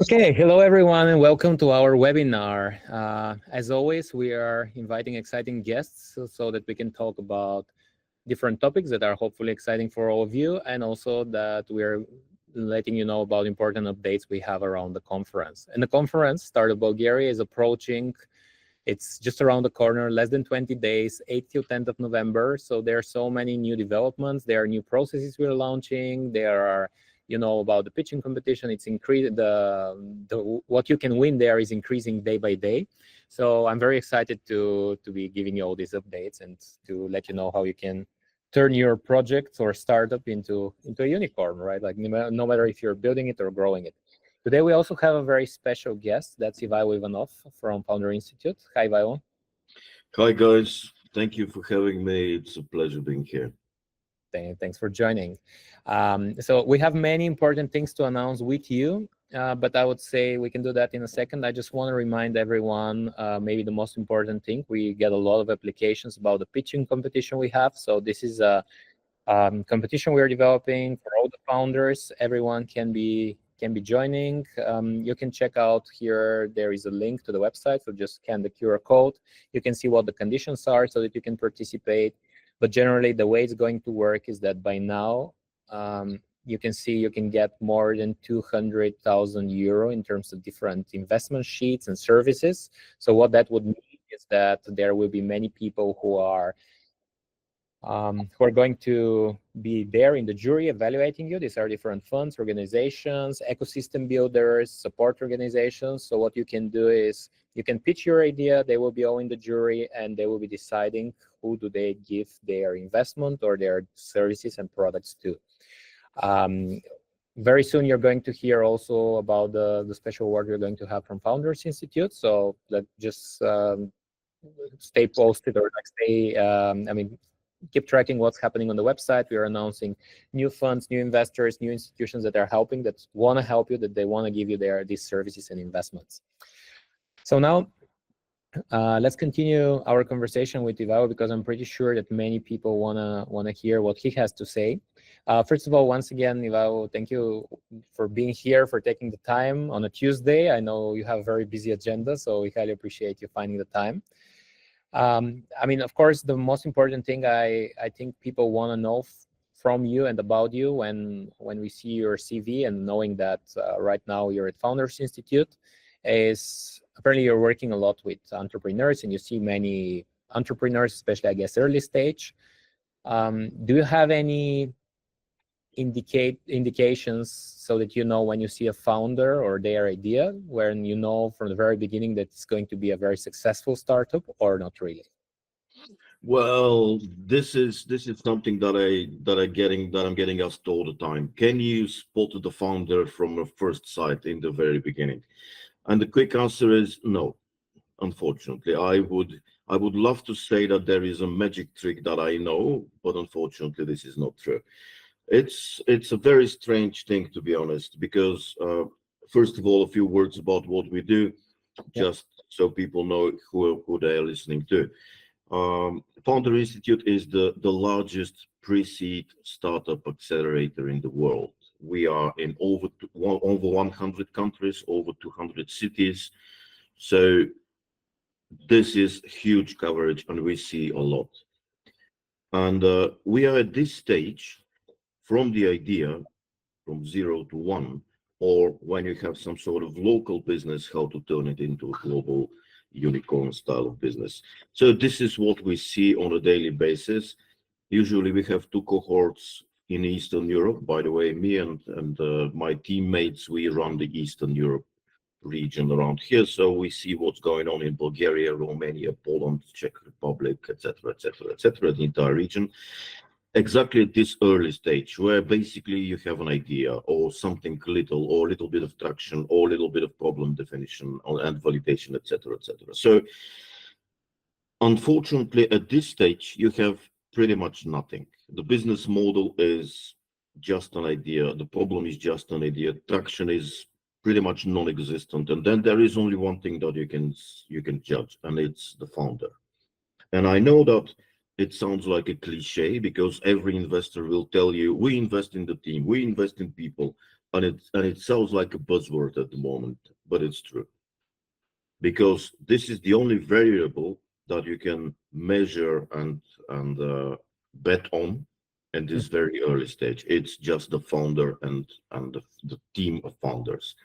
Okay, hello everyone and welcome to our webinar. As always, we are inviting exciting guests so that we can talk about different topics that are hopefully exciting for all of you, and also that we're letting you know about important updates we have around the conference. And the conference, Start Up Bulgaria, is approaching. It's just around the corner, less than 20 days, 8th to 10th of November. So there are so many new developments. There are new processes we're launching. There are, about the pitching competition. It's increased. The what you can win there is increasing day by day. So I'm very excited to be giving you all these updates and to let you know how you can turn your project or startup into a unicorn, right? Like no matter if you're building it or growing it. Today, we also have a very special guest. That's Ivaylo Ivanov from Founderinstitute. Hi, Ivaylo. Hi, guys. Thank you for having me. It's a pleasure being here. Thanks for joining. So we have many important things to announce with you, but I would say we can do that in a second. I just want to remind everyone, maybe the most important thing, we get a lot of applications about the pitching competition we have. So this is a competition we're developing for all the founders. Everyone can be joining. You can check out here. There is a link to the website, so just scan the QR code. You can see what the conditions are so that you can participate. But generally, the way it's going to work is that by now, you can see you can get more than 200,000 euro in terms of different investment sheets and services. So what that would mean is that there will be many people who are going to be there in the jury evaluating you. These are different funds, organizations, ecosystem builders, support organizations. So what you can do is you can pitch your idea. They will be all in the jury, and they will be deciding who do they give their investment or their services and products to. Very soon, you're going to hear also about the special award you're going to have from Founders Institute. So just stay posted, or keep tracking what's happening on the website. We are announcing new funds, new investors, new institutions that are helping, that want to help you, that they want to give you these services and investments. So now, let's continue our conversation with Ivaylo, because I'm pretty sure that many people wanna hear what he has to say. First of all, once again, Ivaylo, thank you for being here, for taking the time on a Tuesday. I know you have a very busy agenda, so we highly appreciate you finding the time. Of course, the most important thing I think people want to know from you and about you when we see your CV, and knowing that right now you're at Founders Institute, is apparently you're working a lot with entrepreneurs, and you see many entrepreneurs, especially, I guess, early stage. Do you have any indications so that you know when you see a founder or their idea, when you know from the very beginning that it's going to be a very successful startup, or not really? Well, this is something that I'm getting asked all the time. Can you spot the founder from a first sight in the very beginning? And the quick answer is no. Unfortunately, I would love to say that there is a magic trick that I know, but unfortunately, this is not true. It's a very strange thing, to be honest, because first of all, a few words about what we do, just so people know who they are listening to. Founder Institute is the largest pre-seed startup accelerator in the world. We are in over 100 countries, over 200 cities. So this is huge coverage, and we see a lot. And we are at this stage, from the idea, from 0 to 1, or when you have some sort of local business, how to turn it into a global unicorn style of business. So this is what we see on a daily basis. Usually we have 2 cohorts in Eastern Europe. By the way, me and my teammates, we run the Eastern Europe region around here. So we see what's going on in Bulgaria, Romania, Poland, Czech Republic, etc., the entire region. Exactly at this early stage, where basically you have an idea or something little, or a little bit of traction, or a little bit of problem definition and validation, etc. So unfortunately, at this stage, you have pretty much nothing. The business model is just an idea. The problem is just an idea. Traction is pretty much non-existent. And then there is only one thing that you can judge, and it's the founder. And I know that it sounds like a cliche, because every investor will tell you, we invest in the team, we invest in people. And it sounds like a buzzword at the moment, but it's true, because this is the only variable that you can measure and bet on at this very early stage. It's just the founder and the team of founders.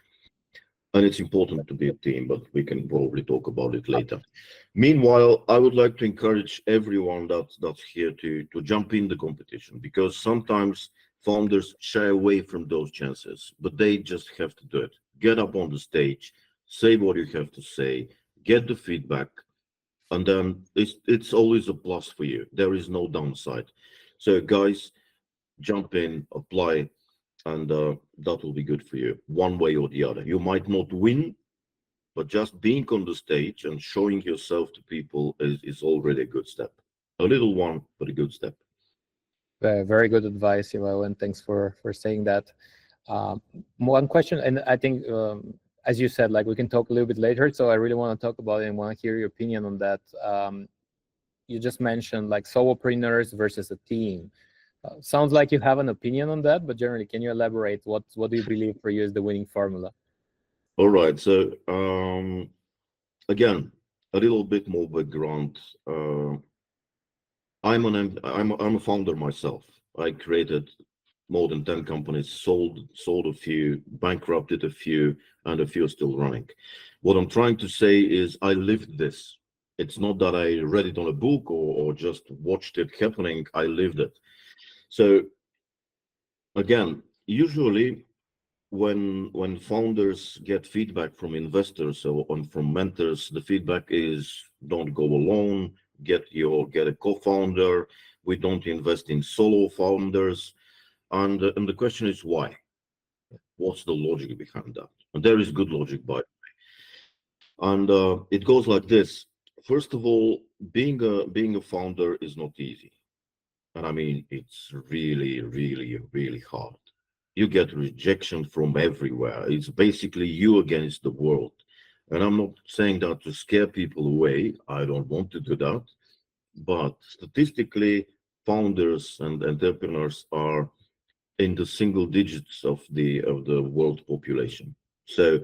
And it's important to be a team, but we can probably talk about it later. Meanwhile, I would like to encourage everyone that's here to jump in the competition, because sometimes founders shy away from those chances, but they just have to do it. Get up on the stage, say what you have to say, get the feedback, and then it's always a plus for you. There is no downside. So guys, jump in, apply, and that will be good for you one way or the other. You might not win, but just being on the stage and showing yourself to people is already a good step. A little one, but a good step. Very good advice, Ivaylo, and thanks for saying that. One question, and I think, as you said, like we can talk a little bit later, so I really want to talk about it and want to hear your opinion on that. You just mentioned like solopreneurs versus a team. Sounds like you have an opinion on that, but generally, can you elaborate? What do you believe for you is the winning formula? All right. So again, a little bit more background. I'm a founder myself. I created more than 10 companies, sold a few, bankrupted a few, and a few are still running. What I'm trying to say is I lived this. It's not that I read it on a book or just watched it happening. I lived it. So again, usually when founders get feedback from investors or from mentors, the feedback is don't go alone, get a co-founder. We don't invest in solo founders. And the question is why? What's the logic behind that? And there is good logic, by the way. And it goes like this. First of all, being a founder is not easy. And I mean, it's really, really, really hard. You get rejection from everywhere. It's basically you against the world. And I'm not saying that to scare people away. I don't want to do that. But statistically, founders and entrepreneurs are in the single digits of the world population. So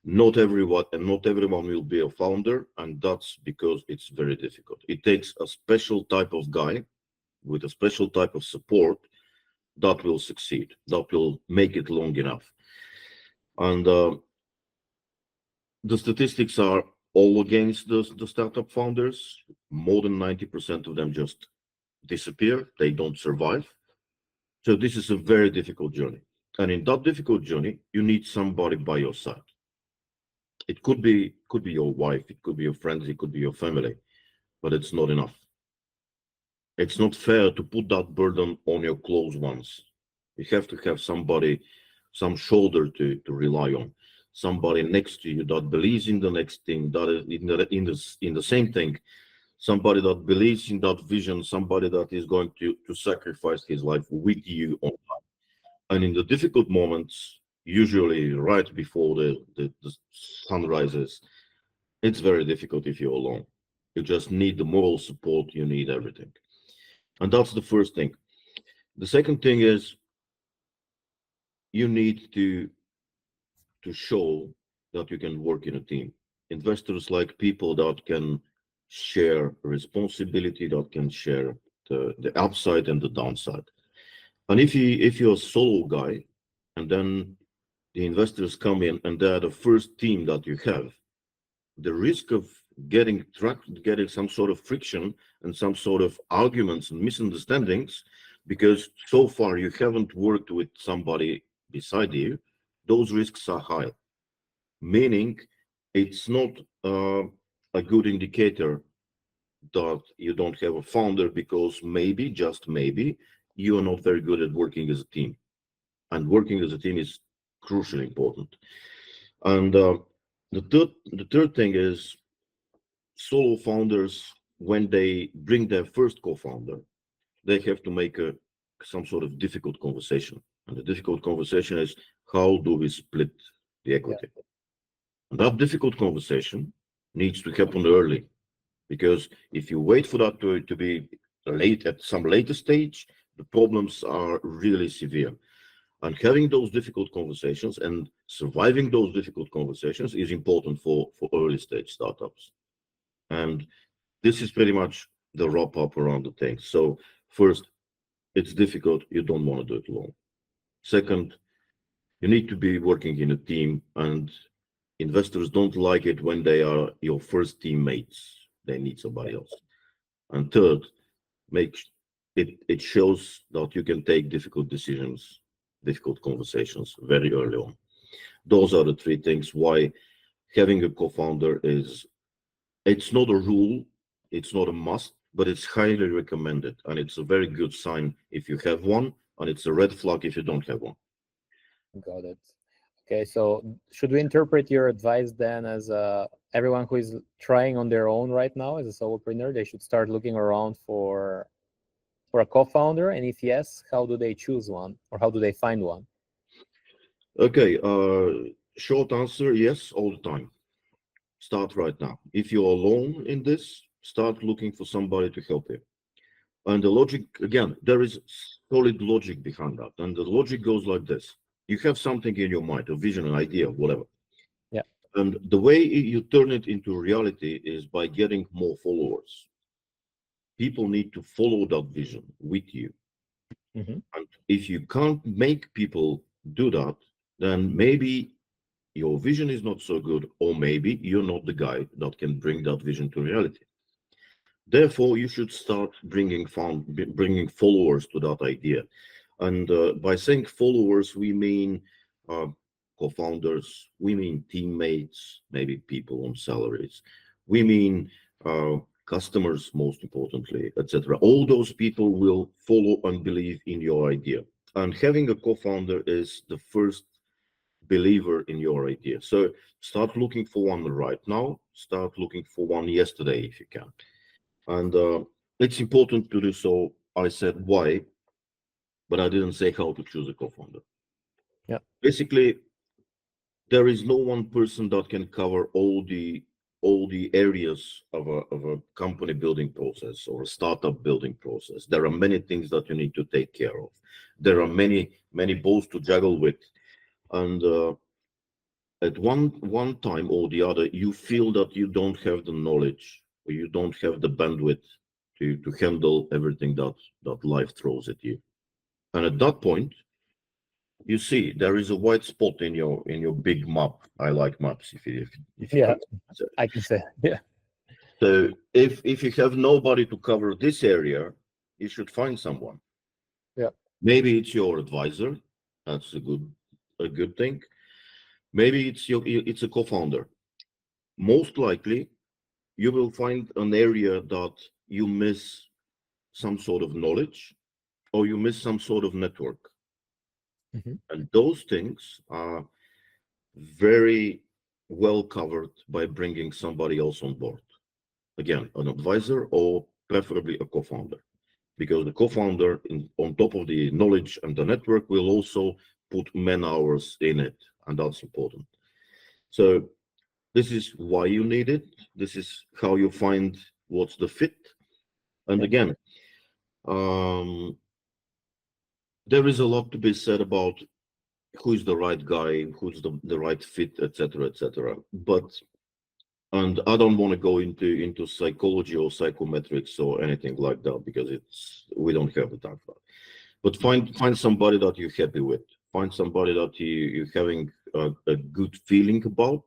not everyone will be a founder, and that's because it's very difficult. It takes a special type of guy with a special type of support that will succeed, that will make it long enough. And the statistics are all against the startup founders. More than 90% of them just disappear. They don't survive. So this is a very difficult journey. And in that difficult journey, you need somebody by your side. It could be your wife, it could be your friends, it could be your family, but it's not enough. It's not fair to put that burden on your close ones. You have to have somebody, some shoulder to rely on, somebody next to you that believes in the next thing, that is in the same thing, somebody that believes in that vision, somebody that is going to sacrifice his life with you on that. And in the difficult moments, usually right before the sun rises, it's very difficult if you're alone. You just need the moral support, you need everything. And that's the first thing. The second thing is you need to show that you can work in a team. Investors like people that can share responsibility, that can share the upside and the downside. And if you're a solo guy, and then the investors come in and they're the first team that you have, the risk of getting tracked, getting some sort of friction and some sort of arguments and misunderstandings, because so far you haven't worked with somebody beside you, those risks are high. Meaning, it's not a good indicator that you don't have a founder, because maybe, just maybe, you are not very good at working as a team. And working as a team is crucially important. And the third thing is solo founders, when they bring their first co-founder, they have to make some sort of difficult conversation. And the difficult conversation is, how do we split the equity? Yeah. And that difficult conversation needs to happen early, because if you wait for that to be late at some later stage, the problems are really severe. And having those difficult conversations and surviving those difficult conversations is important for early stage startups. And this is pretty much the wrap up around the thing. So first, it's difficult. You don't want to do it alone. Second, you need to be working in a team, and investors don't like it when they are your first teammates. They need somebody else. And third, make it shows that you can take difficult decisions, difficult conversations very early on. Those are the three things why having a co-founder is, it's not a rule, it's not a must, but it's highly recommended. And it's a very good sign if you have one, and it's a red flag if you don't have one. Got it. Okay, so should we interpret your advice then as everyone who is trying on their own right now as a solopreneur, they should start looking around for a co-founder? And if yes, how do they choose one, or how do they find one? Okay, short answer, yes, all the time. Start right now. If you're alone in this, start looking for somebody to help you. And the logic, again, there is solid logic behind that. And the logic goes like this. You have something in your mind, a vision, an idea, whatever. Yeah. And the way you turn it into reality is by getting more followers. People need to follow that vision with you. Mm-hmm. And if you can't make people do that, then maybe your vision is not so good, or maybe you're not the guy that can bring that vision to reality. Therefore, you should start bringing followers to that idea. And by saying followers, we mean uh, co-founders, we mean teammates, maybe people on salaries, we mean customers, most importantly, etc. All those people will follow and believe in your idea. And having a co-founder is the first believer in your idea. So start looking for one right now. Start looking for one yesterday if you can. And it's important to do so. I said why, but I didn't say how to choose a co-founder. Yeah. Basically, there is no one person that can cover all the areas of a company building process or a startup building process. There are many things that you need to take care of. There are many balls to juggle with, and at one time or the other, you feel that you don't have the knowledge or you don't have the bandwidth to handle everything that life throws at you. And at that point, you see there is a white spot in your big map. I like maps if you Yeah, can say. I can say. Yeah. So if you have nobody to cover this area, you should find someone. Yeah. Maybe it's your advisor. That's a good thing. Maybe it's a co-founder. Most likely, you will find an area that you miss some sort of knowledge or you miss some sort of network. Mm-hmm. And those things are very well covered by bringing somebody else on board. Again, an advisor or preferably a co-founder, because the co-founder, on top of the knowledge and the network, will also put man hours in it, and that's important. So this is why you need it. This is how you find what's the fit. And Yeah. again, um, there is a lot to be said about who's the right guy, who's the right fit, etc., etc. But and I don't want to go into psychology or psychometrics or anything like that because we don't have the time for that. But find somebody that you're happy with. Find somebody that you're having a good feeling about.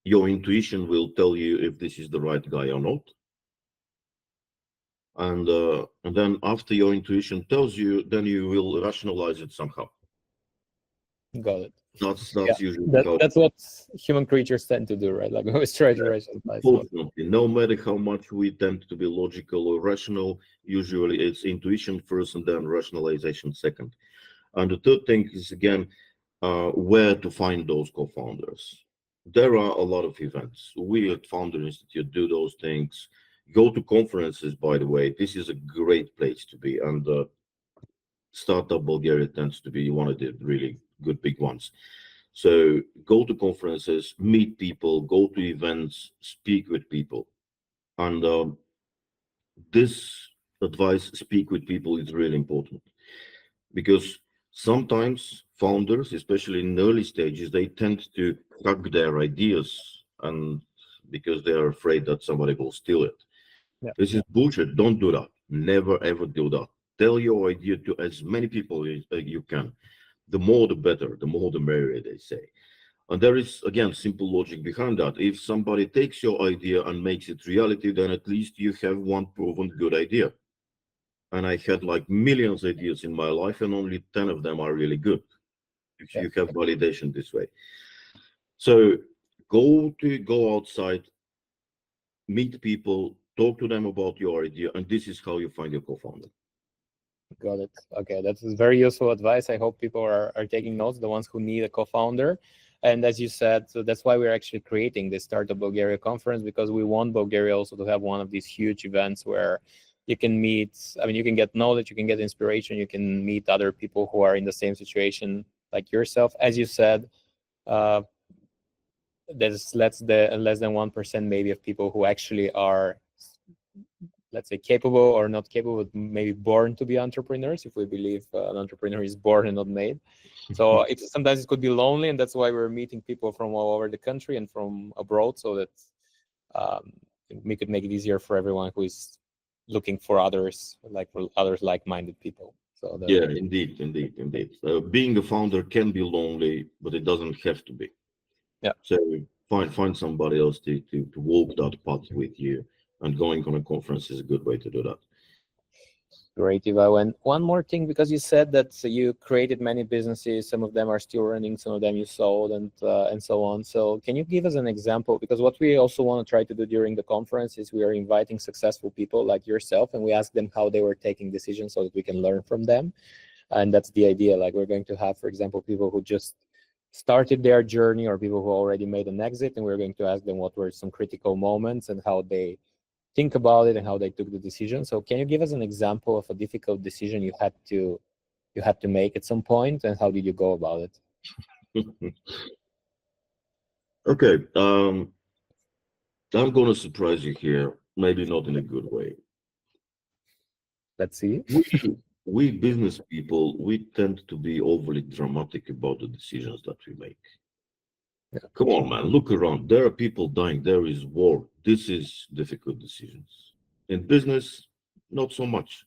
Your intuition will tell you if this is the right guy or not. And then after your intuition tells you, then you will rationalize it somehow. Got it. That's Yeah. usually how. That's what human creatures tend to do, right? Like we always try to rationalize. Unfortunately, no matter how much we tend to be logical or rational, usually it's intuition first and then rationalization second. And the third thing is again, where to find those co-founders. There are a lot of events. We at Founder Institute do those things. Go to conferences, by the way. This is a great place to be. And Startup Bulgaria tends to be one of the really good big ones. So go to conferences, meet people, go to events, speak with people. And this advice, speak with people, is really important because sometimes founders, especially in early stages, they tend to hug their ideas, and because they are afraid that somebody will steal it. Yeah. This is bullshit. Don't do that. Never ever do that. Tell your idea to as many people as you can. The more the better, the more the merrier, they say. And there is, again, simple logic behind that. If somebody takes your idea and makes it reality, then at least you have one proven good idea. And I had like millions of ideas in my life, and only 10 of them are really good. If Yeah. you have validation this way. So go outside, meet people, talk to them about your idea, and this is how you find your co-founder. Got it. Okay, that's very useful advice. I hope people are taking notes, the ones who need a co-founder. And as you said, so that's why we're actually creating this Startup Bulgaria conference, because we want Bulgaria also to have one of these huge events where you can meet, I mean, you can get knowledge, you can get inspiration, you can meet other people who are in the same situation like yourself. As you said, there's less than 1% maybe of people who actually are, let's say, capable or not capable, but maybe born to be entrepreneurs, if we believe an entrepreneur is born and not made. So sometimes it could be lonely, and that's why we're meeting people from all over the country and from abroad, so that we could make it easier for everyone who is looking for others, like-minded people. So Yeah, indeed. Being a founder can be lonely, but it doesn't have to be. Yeah. So find somebody else to walk that path with you, and going on a conference is a good way to do that. Great, Ivaylo. And one more thing, because you said that you created many businesses, some of them are still running, some of them you sold, and so on. So can you give us an example? Because what we also want to try to do during the conference is we are inviting successful people like yourself, and we ask them how they were taking decisions so that we can learn from them. And that's the idea. Like, we're going to have, for example, people who just started their journey, or people who already made an exit, and we're going to ask them what were some critical moments and how they think about it and how they took the decision. So can you give us an example of a difficult decision you had to make at some point, and how did you go about it? Okay, I'm going to surprise you here, maybe not in a good way. Let's see. We business people, we tend to be overly dramatic about the decisions that we make. Yeah. Come on, man, look around. There are people dying. There is war. This is difficult decisions. In business, not so much.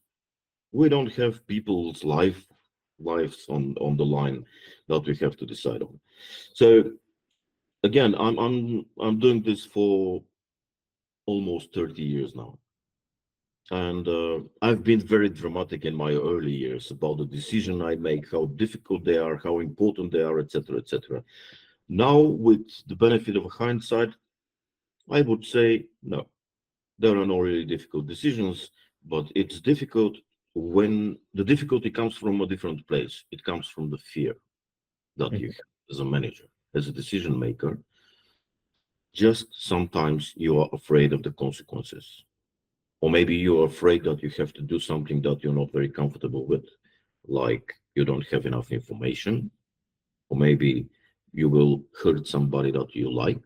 We don't have people's lives on the line that we have to decide on. So again, I'm doing this for almost 30 years now. And I've been very dramatic in my early years about the decision I make, how difficult they are, how important they are, etc., etc. Now, with the benefit of hindsight, I would say no, there are no really difficult decisions, but it's difficult when the difficulty comes from a different place. It comes from the fear that you have as a manager, as a decision maker. Just sometimes you are afraid of the consequences. Or maybe you're afraid that you have to do something that you're not very comfortable with, like you don't have enough information, or maybe you will hurt somebody that you like,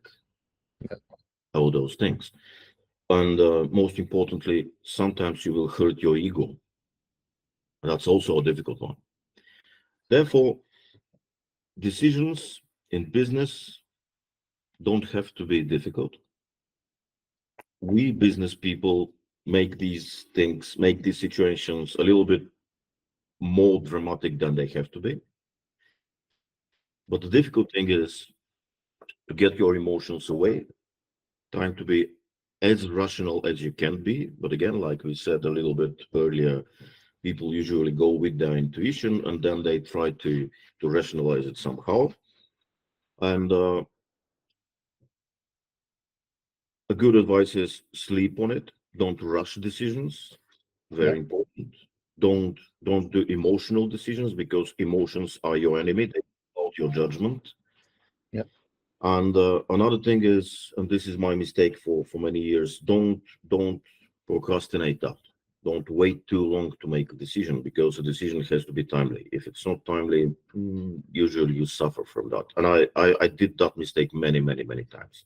all those things. And most importantly, sometimes you will hurt your ego. That's also a difficult one. Therefore, decisions in business don't have to be difficult. We business people make these things, make these situations a little bit more dramatic than they have to be. But the difficult thing is to get your emotions away, trying to be as rational as you can be. But again, like we said a little bit earlier, people usually go with their intuition, and then they try to rationalize it somehow. And a good advice is sleep on it. Don't rush decisions. Very important. Don't do emotional decisions, because emotions are your enemy. They cloud your judgment. Yeah. And another thing is, and this is my mistake for many years, don't procrastinate that. Don't wait too long to make a decision, because a decision has to be timely. If it's not timely, usually you suffer from that. And I did that mistake many times.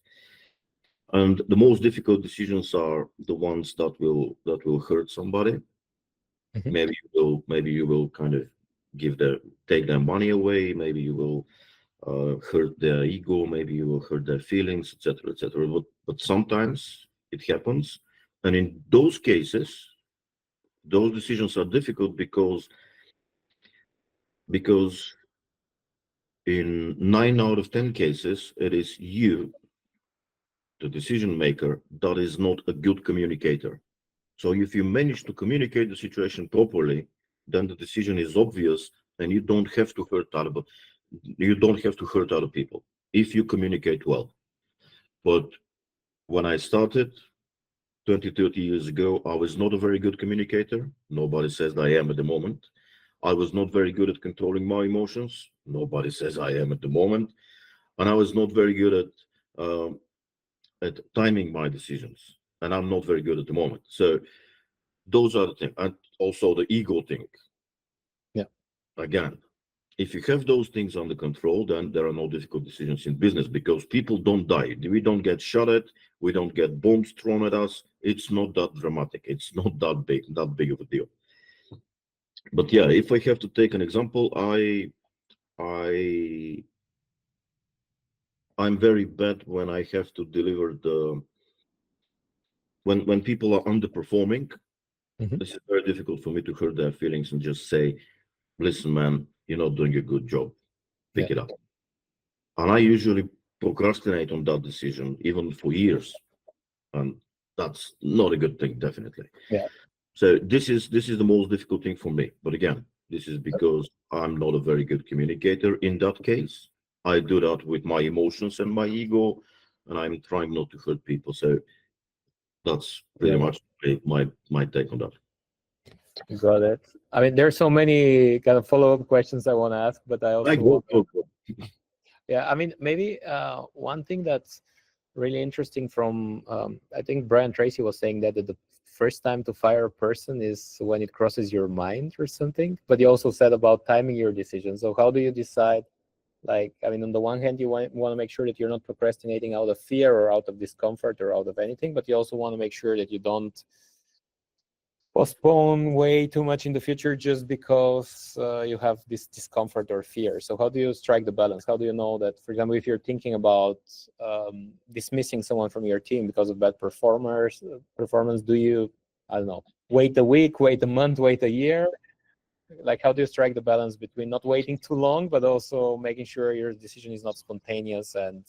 And the most difficult decisions are the ones that will hurt somebody. Mhm. Maybe you will kind of take their money away. Maybe you will hurt their ego. Maybe you will hurt their feelings, etc., etc. But sometimes it happens, and in those cases, those decisions are difficult because in 9 out of 10 cases, it is you, the decision maker, that is not a good communicator. So if you manage to communicate the situation properly, then the decision is obvious, and you don't have to hurt other people if you communicate well. But when I started 20, 30 years ago, I was not a very good communicator. Nobody says I am at the moment. I was not very good at controlling my emotions. Nobody says I am at the moment. And I was not very good at timing my decisions. And I'm not very good at the moment. So those are the things. And also the ego thing. Yeah. Again, if you have those things under control, then there are no difficult decisions in business, because people don't die. We don't get shot at. We don't get bombs thrown at us. It's not that dramatic. It's not that big of a deal. But yeah, if I have to take an example, I'm very bad when I have to deliver when people are underperforming. This is very difficult for me to hurt their feelings and just say, listen, man, you're not doing a good job. Pick it up. And I usually procrastinate on that decision even for years. And that's not a good thing, definitely. Yeah. So this is the most difficult thing for me. But again, this is because I'm not a very good communicator in that case. I do that with my emotions and my ego, and I'm trying not to hurt people. So that's pretty much my take on that. Got it. I mean, there's so many kind of follow-up questions I want to ask, but I also yeah, I mean, maybe one thing that's really interesting from I think Brian Tracy was saying that the first time to fire a person is when it crosses your mind or something. But you also said about timing your decision. So how do you decide? Like, I mean, on the one hand, you want to make sure that you're not procrastinating out of fear or out of discomfort or out of anything, but you also want to make sure that you don't postpone way too much in the future just because you have this discomfort or fear. So how do you strike the balance? How do you know that, for example, if you're thinking about dismissing someone from your team because of bad performance, do you, I don't know, wait a week, wait a month, wait a year? Like, how do you strike the balance between not waiting too long, but also making sure your decision is not spontaneous and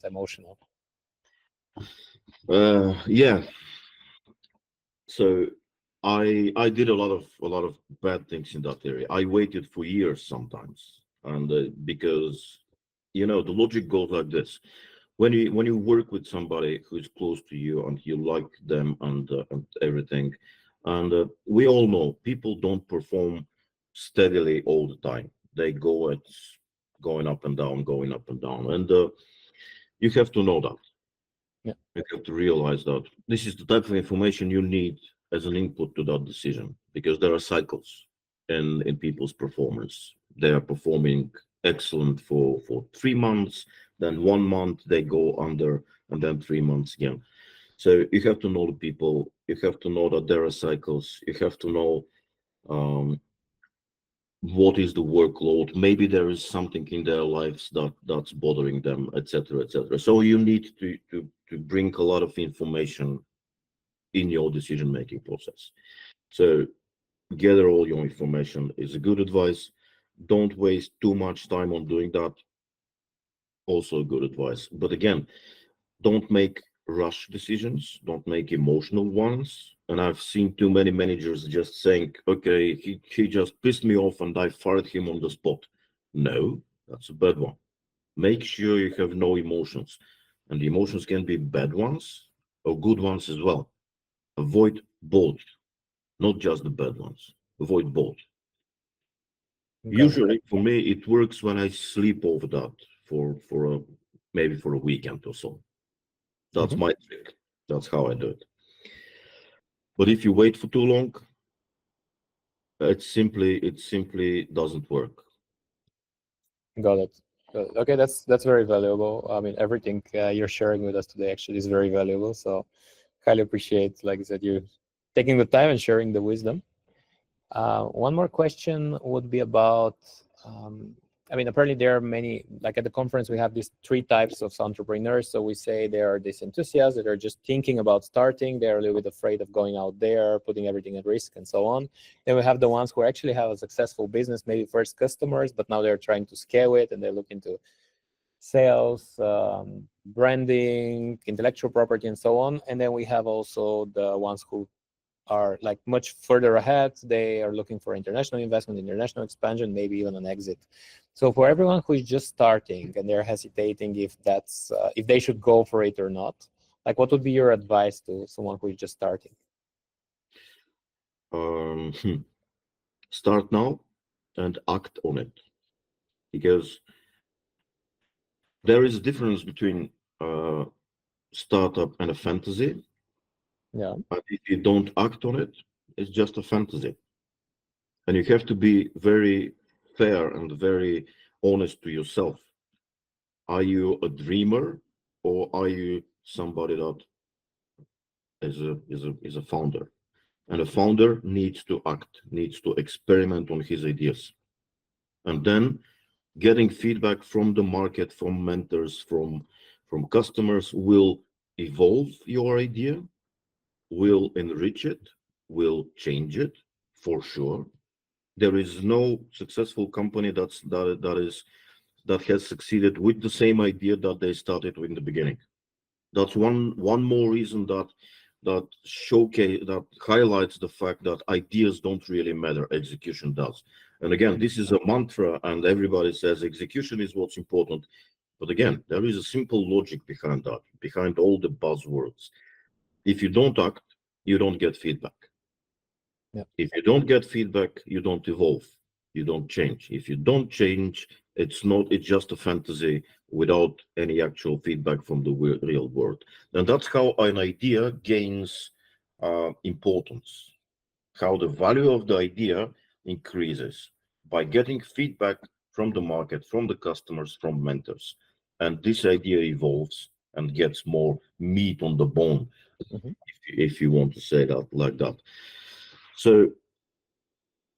emotional? Yeah. So I did a lot of bad things in that area. I waited for years sometimes, and because the logic goes like this: when you work with somebody who's close to you and you like them and everything, and we all know people don't perform steadily all the time. They go going up and down, and you have to know that. Yeah. You have to realize that this is the type of information you need as an input to that decision, because there are cycles in people's performance. They are performing excellent for 3 months, then 1 month they go under, and then 3 months again. So you have to know the people. You have to know that there are cycles. You have to know what is the workload. Maybe there is something in their lives that's bothering them, etc., etc. So you need to bring a lot of information in your decision-making process. So gather all your information is a good advice. Don't waste too much time on doing that. Also good advice. But again, don't make rush decisions. Don't make emotional ones. And I've seen too many managers just saying, okay, he just pissed me off and I fired him on the spot. No, that's a bad one. Make sure you have no emotions. And the emotions can be bad ones or good ones as well. Avoid both, not just the bad ones. Avoid both. Okay. Usually, for me, it works when I sleep over that maybe for a weekend or so. That's my trick. That's how I do it. But if you wait for too long, it simply doesn't work. Got it. Okay, that's very valuable. I mean, everything you're sharing with us today actually is very valuable. So highly appreciate, like I said, you taking the time and sharing the wisdom. One more question would be about, I mean, apparently there are many, like at the conference, we have these three types of entrepreneurs. So we say there are these enthusiasts that are just thinking about starting. They're a little bit afraid of going out there, putting everything at risk and so on. Then we have the ones who actually have a successful business, maybe first customers, but now they're trying to scale it and they look into sales, branding, intellectual property, and so on. And then we have also the ones who are like much further ahead. They are looking for international investment, international expansion, maybe even an exit. So for everyone who is just starting and they're hesitating if that's if they should go for it or not, like what would be your advice to someone who is just starting? Start now and act on it, because there is a difference between startup and a fantasy. Yeah. But if you don't act on it, it's just a fantasy. And you have to be very fair and very honest to yourself. Are you a dreamer, or are you somebody that is a founder? And a founder needs to act, needs to experiment on his ideas. And then getting feedback from the market, from mentors, from customers will evolve your idea, will enrich it, will change it for sure. There is no successful company that has succeeded with the same idea that they started with in the beginning. That's one more reason that highlights the fact that ideas don't really matter, execution does. And again, this is a mantra, and everybody says execution is what's important. But again, there is a simple logic behind that, behind all the buzzwords. If you don't act, you don't get feedback. Yeah. If you don't get feedback, you don't evolve, you don't change. If you don't change, it's just a fantasy without any actual feedback from the real world. And that's how an idea gains importance, how the value of the idea increases by getting feedback from the market, from the customers, from mentors. And this idea evolves and gets more meat on the bone, if you want to say that like that. So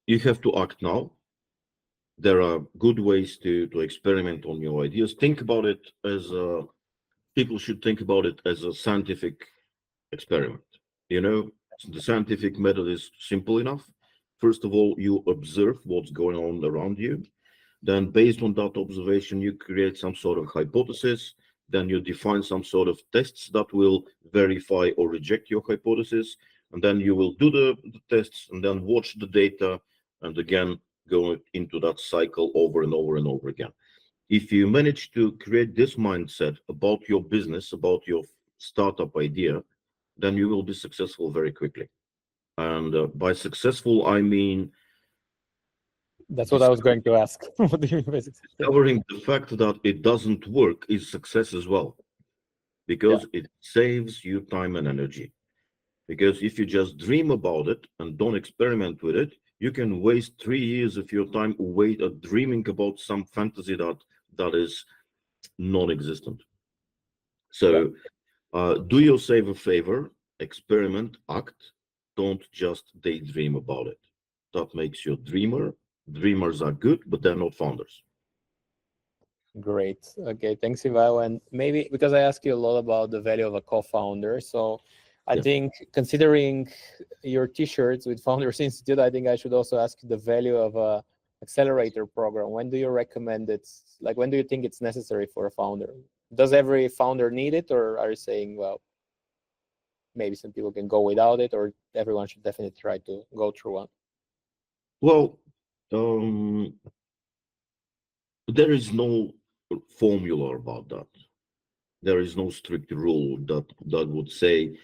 you have to act now. There are good ways to experiment on your ideas. Think about it as people should think about it as a scientific experiment. You know, the scientific method is simple enough. First of all, you observe what's going on around you. Then, based on that observation, you create some sort of hypothesis. Then you define some sort of tests that will verify or reject your hypothesis. And then you will do the tests and then watch the data and again go into that cycle over and over and over again. If you manage to create this mindset about your business, about your startup idea, then you will be successful very quickly. And by successful, I mean That's what I was going to ask. What do you mean by success? discovering the fact that it doesn't work is success as well, because it saves you time and energy. Because if you just dream about it and don't experiment with it, you can waste 3 years of your time dreaming about some fantasy that is non-existent. So do yourself a favor, experiment, act, don't just daydream about it. That makes you a dreamer. Dreamers are good, but they're not founders. Great. Okay, thanks, Ivaylo. And maybe because I asked you a lot about the value of a co-founder, so I think considering your T-shirts with Founders Institute, I think I should also ask you the value of a accelerator program. When do you recommend it? Like, when do you think it's necessary for a founder? Does every founder need it, or are you saying, well, maybe some people can go without it, or everyone should definitely try to go through one? Well, there is no formula about that. There is no strict rule that would say,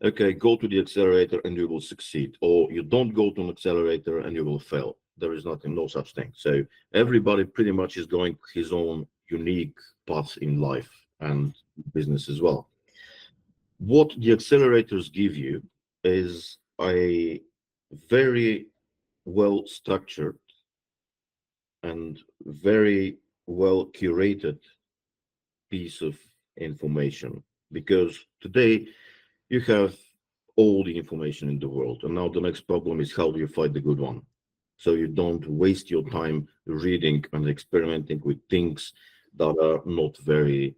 okay, go to the accelerator and you will succeed, or you don't go to an accelerator and you will fail. There is no such thing. So everybody pretty much is going his own unique path in life and business as well. What the accelerators give you is a very well structured and very well curated piece of information, because today you have all the information in the world, and now the next problem is how do you find the good one? so you don't waste your time reading and experimenting with things that are not very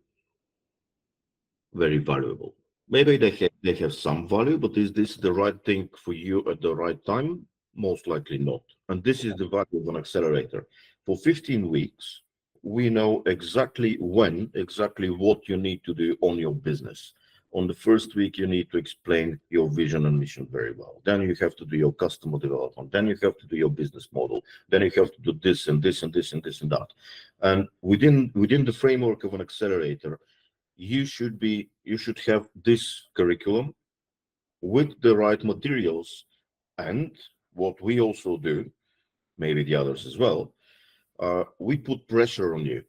valuable. Maybe they have some value, but is this the right thing for you at the right time? Most likely not. And this is the value of an accelerator. For 15 weeks, we know exactly when, exactly what you need to do on your business. On the first week, you need to explain your vision and mission very well. Then you have to do your customer development. Then you have to do your business model. Then you have to do this and this and this and this and that. And within the framework of an accelerator, you should have this curriculum with the right materials. And what we also do, maybe the others as well, we put pressure on you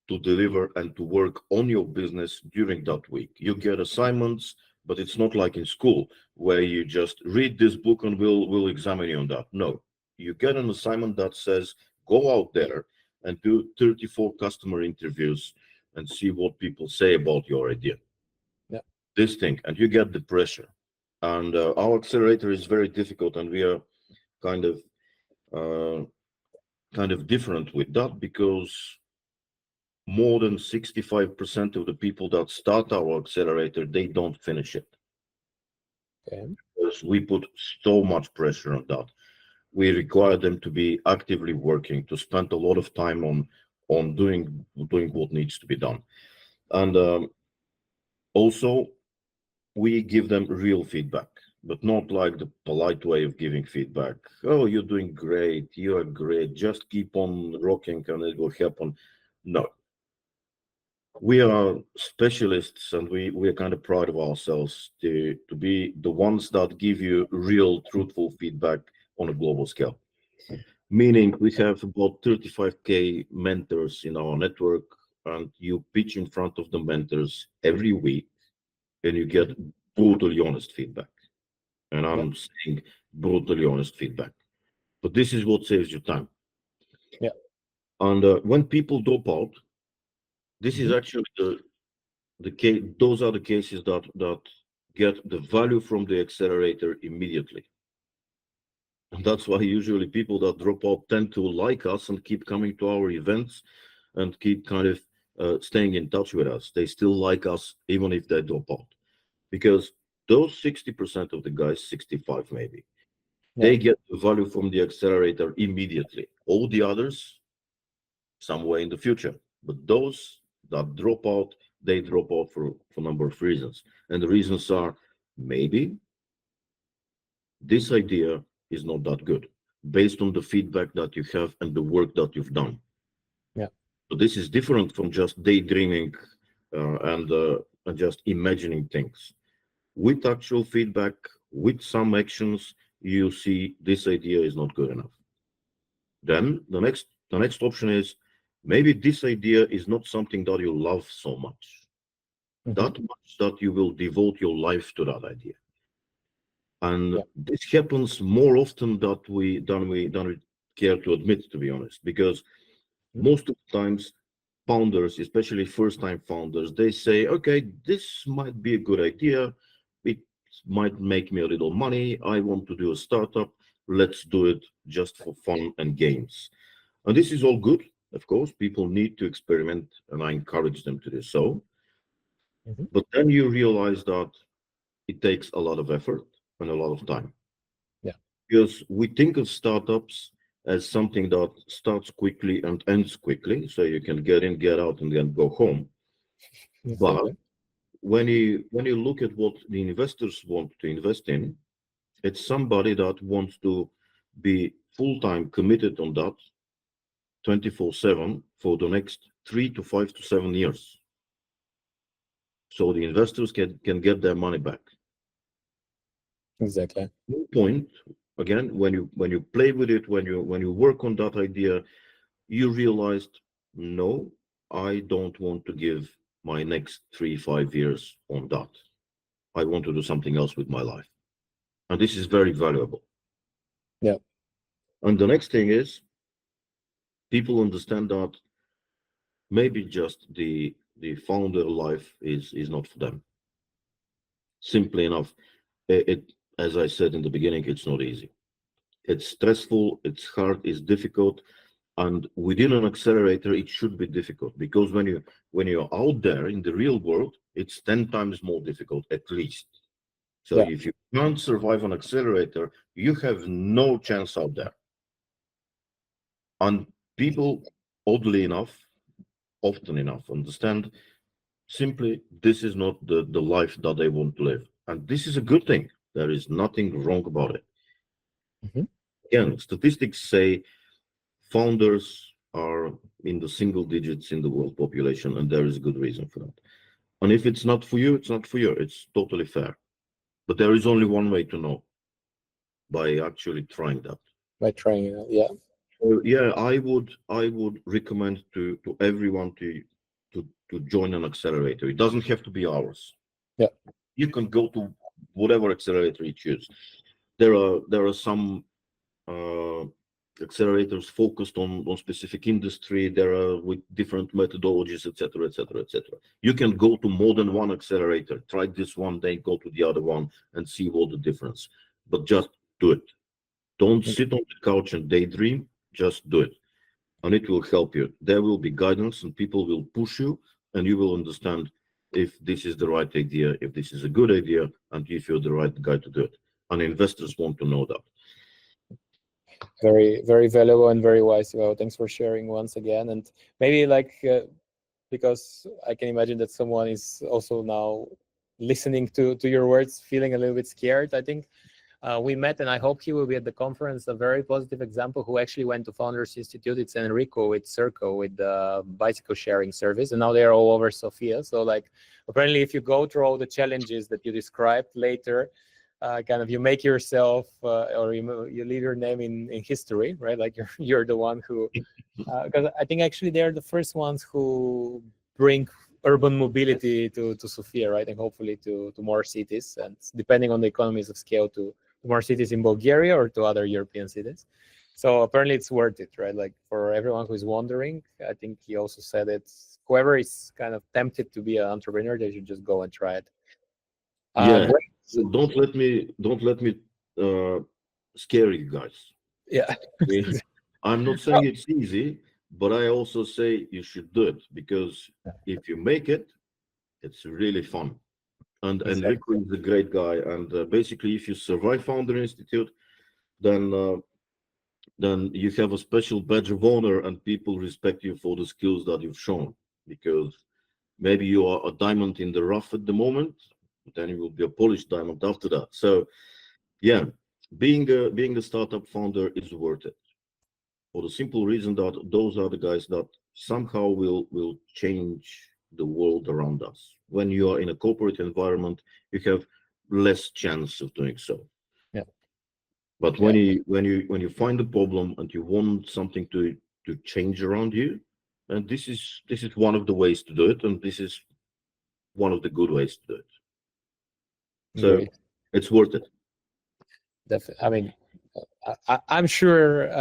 to deliver and to work on your business during that week. You get assignments, but it's not like in school where you just read this book and we'll examine you on that. No, you get an assignment that says go out there and do 34 customer interviews and see what people say about your idea. Yeah. This thing, and you get the pressure. And our accelerator is very difficult, and we are kind of uh, different with that because more than 65% of the people that start our accelerator, they don't finish it. Okay. Because we put so much pressure on that. We require them to be actively working, to spend a lot of time on doing what needs to be done. And also, we give them real feedback, but not like the polite way of giving feedback. Oh, you're doing great. You are great. Just keep on rocking and it will happen. No, we are specialists and we are kind of proud of ourselves to be the ones that give you real truthful feedback on a global scale, meaning we have about 35k mentors in our network, and you pitch in front of the mentors every week and you get brutally honest feedback. And Yeah. I'm saying brutally honest feedback, but this is what saves you time. Yeah. And when people drop out, this is Mhm. actually the case. Those are the cases that get the value from the accelerator immediately. And that's why usually people that drop out tend to like us and keep coming to our events and keep kind of staying in touch with us. They still like us even if they drop out, because those 60% of the guys, 65 maybe, Yeah. they get the value from the accelerator immediately. All the others, somewhere in the future. But those that drop out, they drop out for a number of reasons. And the reasons are maybe this idea is not that good based on the feedback that you have and the work that you've done. Yeah. So this is different from just daydreaming and just imagining things. With actual feedback, with some actions, you see this idea is not good enough. Then the next option is maybe this idea is not something that you love so much, Mhm. that much that you will devote your life to that idea. And Yeah. this happens more often than we care to admit, to be honest, because Mhm. most of the times founders, especially first-time founders, they say, okay, this might be a good idea. It might make me a little money. I want to do a startup. Let's do it just for fun and games. And this is all good. Of course, people need to experiment, and I encourage them to do so. Mhm. But then you realize that it takes a lot of effort and a lot of time. Yeah. Because we think of startups as something that starts quickly and ends quickly, so you can get in, get out, and then go home. But Exactly. when you look at what the investors want to invest in, it's somebody that wants to be full-time committed on that 24/7 for the next 3 to 5 to 7 years. So the investors can get their money back. Exactly. No point, again, when you play with it, when you work on that idea, you realized, no, I don't want to give my next 3 5 years on that. I want to do something else with my life. And this is very valuable. Yeah. And the next thing is people understand that maybe just the founder life is not for them. Simply enough, it as I said in the beginning, it's not easy. It's stressful, it's hard, it's difficult. And within an accelerator, it should be difficult, because when you're out there in the real world, it's 10 times more difficult at least. So Yeah. if you can't survive an accelerator, you have no chance out there. And people, oddly enough, often enough, understand simply this is not the life that they want to live. And this is a good thing. There is nothing wrong about it. Mhm. Again, statistics say founders are in the single digits in the world population, and there is a good reason for that. And if it's not for you, it's not for you. It's totally fair. But there is only one way to know, by actually trying that. By trying it out. Yeah. So yeah, I would recommend to everyone to join an accelerator. It doesn't have to be ours. Yeah. You can go to whatever accelerator you choose. There are some uh, accelerators focused on specific industry. There are with different methodologies, etc., etc., etc. You can go to more than one accelerator. Try this one, then go to the other one, and see what the difference. But just do it. Don't sit on the couch and daydream. Just do it, and it will help you. There will be guidance, and people will push you, and you will understand if this is the right idea, if this is a good idea, and if you're the right guy to do it. And investors want to know that. Very, very valuable and very wise. Well, thanks for sharing once again. And maybe like because I can imagine that someone is also now listening to your words, feeling a little bit scared. I think we met, and I hope he will be at the conference. A very positive example who actually went to Founders Institute. It's Enrico with Circo, with the bicycle sharing service, and now they are all over Sofia. So like, apparently, if you go through all the challenges that you described later, kind of you make yourself or you leave your name in history, right? Like you're the one who, because I think actually they're the first ones who bring urban mobility to Sofia, right? And hopefully to more cities, and depending on the economies of scale, to more cities in Bulgaria or to other European cities. So apparently it's worth it, right? Like for everyone who is wondering, I think he also said it. Whoever is kind of tempted to be an entrepreneur, they should just go and try it. Yeah, Great. don't let me scare you guys. Yeah. I'm not saying it's easy, but I also say you should do it, because if you make it, it's really fun. And Exactly. Enrico is a great guy. And basically, if you survive Founder Institute, then you have a special badge of honor, and people respect you for the skills that you've shown. Because maybe you are a diamond in the rough at the moment, but then you will be a polished diamond after that. So yeah, being a startup founder is worth it, for the simple reason that those are the guys that somehow will change the world around us. When you are in a corporate environment, you have less chance of doing so. Yeah. But when you find a problem and you want something to change around you, and this is one of the ways to do it, and this is one of the good ways to do it. So Great. it's worth it. Definitely. I mean, I'm sure,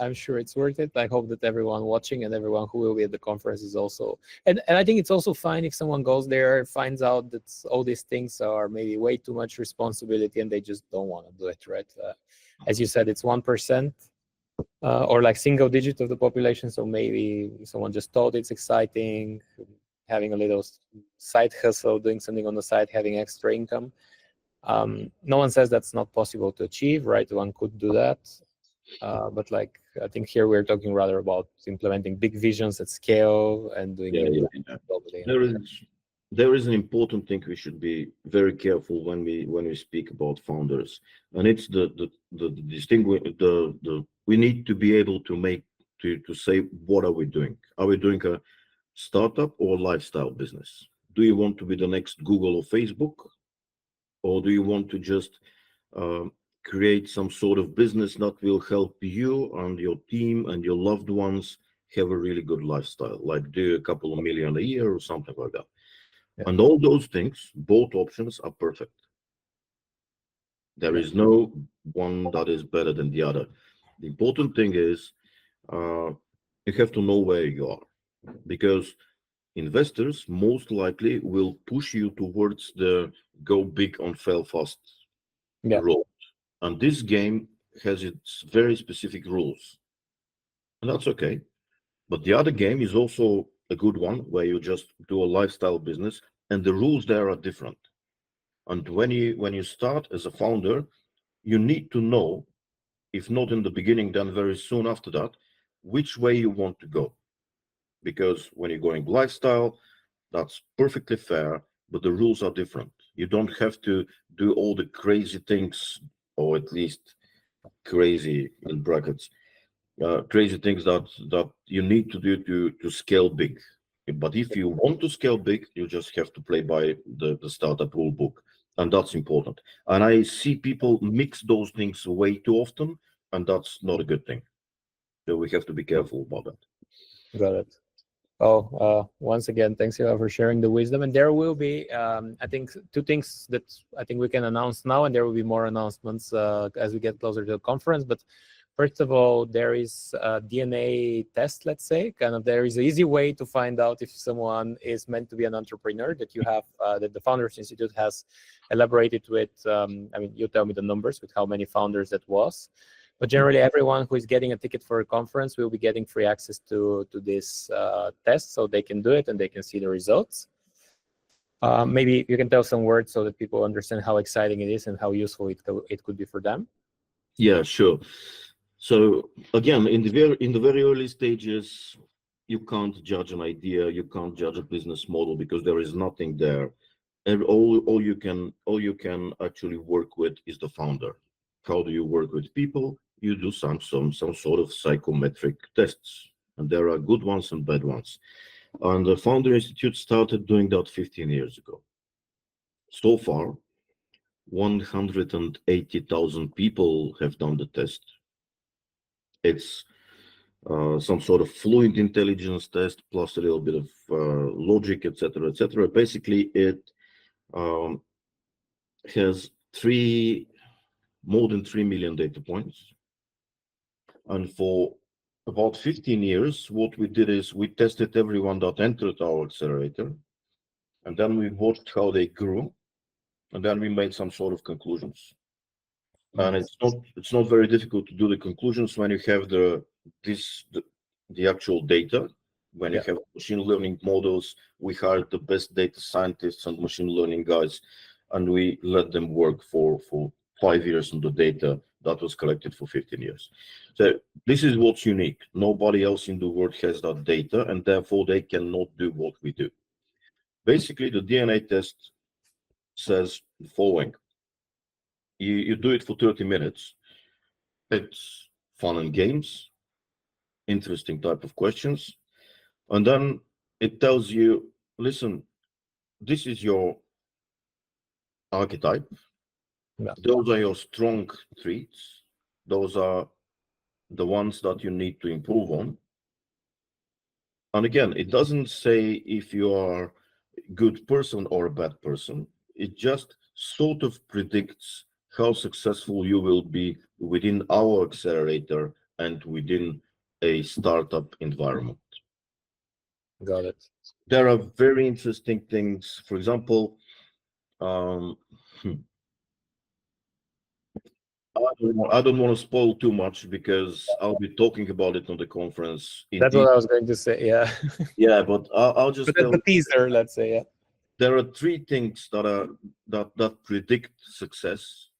I'm sure it's worth it. I hope that everyone watching and everyone who will be at the conference is also, and I think it's also fine if someone goes there, finds out that all these things are maybe way too much responsibility and they just don't want to do it, right? As you said, it's 1%. Or like single digit of the population. So maybe someone just thought it's exciting, having a little side hustle, doing something on the side, having extra income. No one says that's not possible to achieve, right? One could do that. But like, I think here we're talking rather about implementing big visions at scale and doing it globally. There is an important thing we should be very careful when we speak about founders, and it's the distinguish the we need to be able to make to say, what are we doing? Are we doing a startup or lifestyle business? Do you want to be the next Google or Facebook, or do you want to just create some sort of business that will help you and your team and your loved ones have a really good lifestyle, like do a couple of million a year or something like that? Yeah. And all those things, both options are perfect. There is no one that is better than the other. The important thing is you have to know where you are, because investors most likely will push you towards the go big and fail fast Yeah. road. And this game has its very specific rules, and that's okay. But the other game is also a good one where you just do a lifestyle business, and the rules there are different. And when you start as a founder, you need to know, if not in the beginning, then very soon after that, which way you want to go. Because when you're going lifestyle, that's perfectly fair, but the rules are different. You don't have to do all the crazy things, or at least crazy in brackets, crazy things that you need to do to scale big. But if you want to scale big, you just have to play by the startup rule book, and that's important. And I see people mix those things way too often, and that's not a good thing. So we have to be careful about that. Got it. Oh, once again, thanks Eva for sharing the wisdom. And there will be, I think, two things that I think we can announce now, and there will be more announcements as we get closer to the conference. But first of all, there is a DNA test, let's say. Kind of, there is an easy way to find out if someone is meant to be an entrepreneur that you have, that the Founders Institute has elaborated with. I mean, you tell me the numbers with how many founders that was. But generally, everyone who is getting a ticket for a conference will be getting free access to this test, so they can do it and they can see the results. Maybe you can tell some words so that people understand how exciting it is and how useful it could be for them. Yeah, sure. So again, in the very early stages, you can't judge an idea, you can't judge a business model because there is nothing there. And all you can actually work with is the founder. How do you work with people? You do some sort of psychometric tests, and there are good ones and bad ones. And the Founder Institute started doing that 15 years ago. So far, 180,000 people have done the test. It's some sort of fluid intelligence test plus a little bit of logic, etc., etc. Basically, it has more than 3 million data points. And for about 15 years, what we did is we tested everyone that entered our accelerator, and then we watched how they grew, and then we made some sort of conclusions. And it's not very difficult to do the conclusions when you have the actual data. When you have machine learning models, we hired the best data scientists and machine learning guys, and we let them work for 5 years on the data that was collected for 15 years. So this is what's unique. Nobody else in the world has that data, and therefore they cannot do what we do. Basically, the DNA test says the following. You do it for 30 minutes. It's fun and games, interesting type of questions. And then it tells you, listen, this is your archetype. Yeah. Those are your strong traits. Those are the ones that you need to improve on. And again, it doesn't say if you are a good person or a bad person. It just sort of predicts how successful you will be within our accelerator and within a startup environment. Got it. There are very interesting things. For example, I don't want to spoil too much because I'll be talking about it on the conference. That's what I was going to say. Yeah. Yeah, but I'll just tell the teaser, let's say. Yeah. There are 3 things that predict success,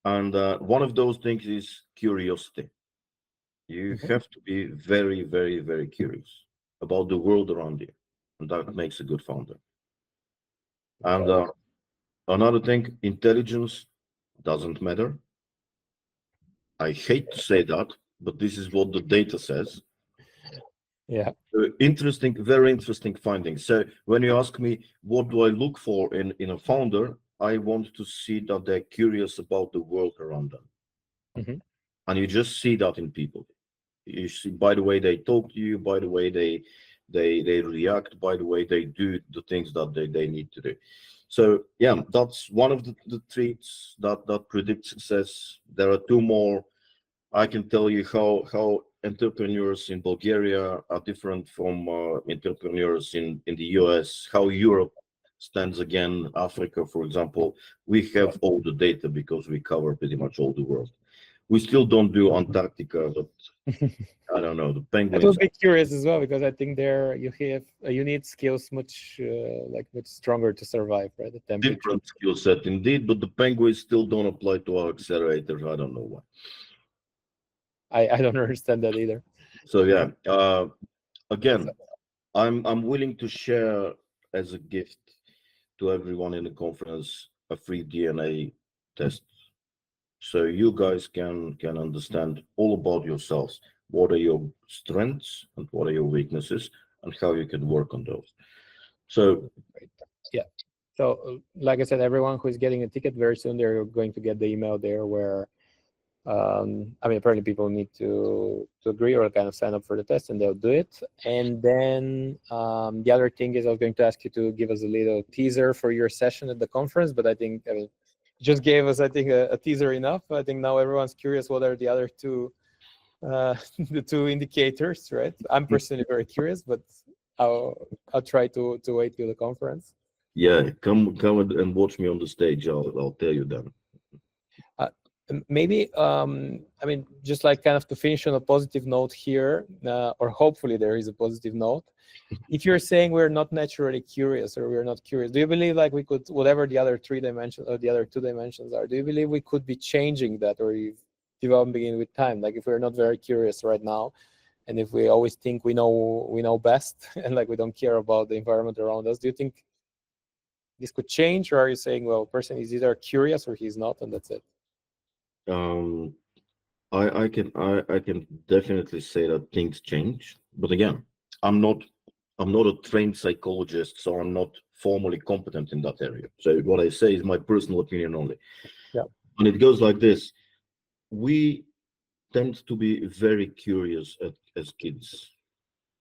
and one of those things is curiosity. You have to be very, very, very curious about the world around you, and that makes a good founder. And another thing, intelligence doesn't matter. I hate to say that, but this is what the data says. Yeah. Very interesting findings. So when you ask me, what do I look for in a founder? I want to see that they're curious about the world around them. And you just see that in people. You see by the way they talk to you, by the way they react, by the way they do the things that they need to do. So yeah, that's one of the traits that predict success. There are 2 more. I can tell you how entrepreneurs in Bulgaria are different from entrepreneurs in the US, how Europe stands against Africa, for example. We have all the data because we cover pretty much all the world. We still don't do Antarctica, but I don't know, the I penguins. would be curious as well, because I think there you need skills much much stronger to survive, right? The temperature. Different skill set indeed, but the penguins still don't apply to our accelerators. I don't know why. I don't understand that either. So yeah, again, I'm willing to share as a gift to everyone in the conference a free DNA test, so you guys can understand all about yourselves. What are your strengths and what are your weaknesses, and how you can work on those. So yeah. So like I said, everyone who is getting a ticket very soon, they're going to get the email there where I mean, apparently people need to agree or kind of sign up for the test, and they'll do it. And then the other thing is, I was going to ask you to give us a little teaser for your session at the conference, but I think, I mean, you just gave us, I think, a teaser enough. I think now everyone's curious what are the other two the two indicators, right? I'm personally very curious, but I'll try to wait till the conference. yeah, come and watch me on the stage. I'll tell you then. Maybe I mean, just like kind of to finish on a positive note here, or hopefully there is a positive note. If you're saying we're not naturally curious, or we're not curious, do you believe like we could, whatever the other 3 dimensions or the other 2 dimensions are, do you believe we could be changing that, or developing with time? Like if we're not very curious right now, and if we always think we know best, and like we don't care about the environment around us, do you think this could change? Or are you saying, well, a person is either curious or he's not, and that's it? I can definitely say that things change, but again, I'm not a trained psychologist, so I'm not formally competent in that area. So what I say is my personal opinion only. Yeah. And it goes like this: we tend to be very curious as kids.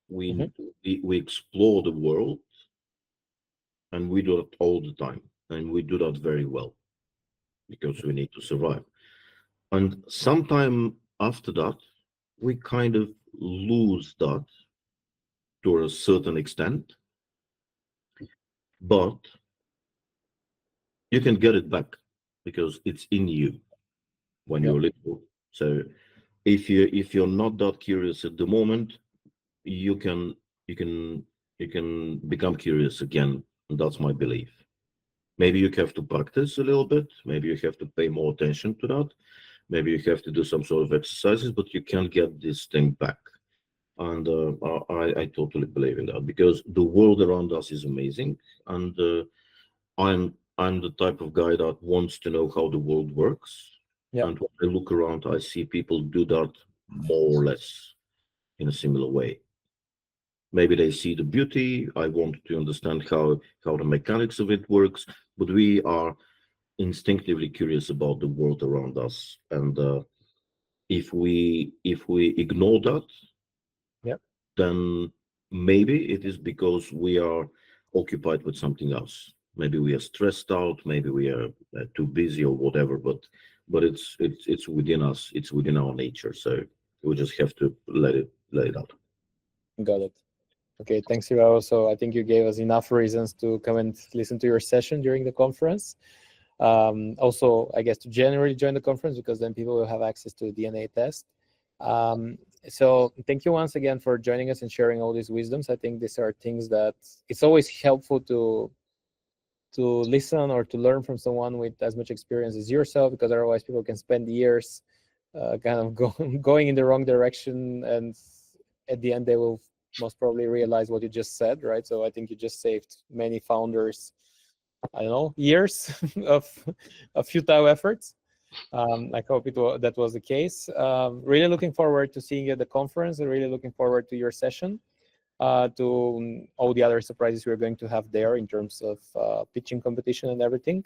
We explore the world, and we do that all the time, and we do that very well because we need to survive. And sometime after that, we kind of lose that to a certain extent, but you can get it back because it's in you when you're little. So if you're not that curious at the moment, you can become curious again. And that's my belief. Maybe you have to practice a little bit. Maybe you have to pay more attention to that. Maybe you have to do some sort of exercises, but you can get this thing back. And I totally believe in that, because the world around us is amazing, and I'm the type of guy that wants to know how the world works. Yeah. And when I look around, I see people do that more or less in a similar way. Maybe they see the beauty. I want to understand how the mechanics of it works, but we are instinctively curious about the world around us. And if we ignore that, then maybe it is because we are occupied with something else. Maybe we are stressed out. Maybe we are too busy or whatever. But it's within us. It's within our nature. So we just have to let it out. Got it. Okay, thanks, Ivaylo. So I think you gave us enough reasons to come and listen to your session during the conference. Also, I guess to generally join the conference, because then people will have access to a DNA test. So thank you once again for joining us and sharing all these wisdoms. I think these are things that it's always helpful to listen or to learn from someone with as much experience as yourself, because otherwise people can spend years kind of going in the wrong direction, and at the end they will most probably realize what you just said, right? So I think you just saved many founders, I don't know, years of futile efforts. I hope that was the case. Really looking forward to seeing you at the conference, and really looking forward to your session, to all the other surprises we're going to have there in terms of pitching competition and everything.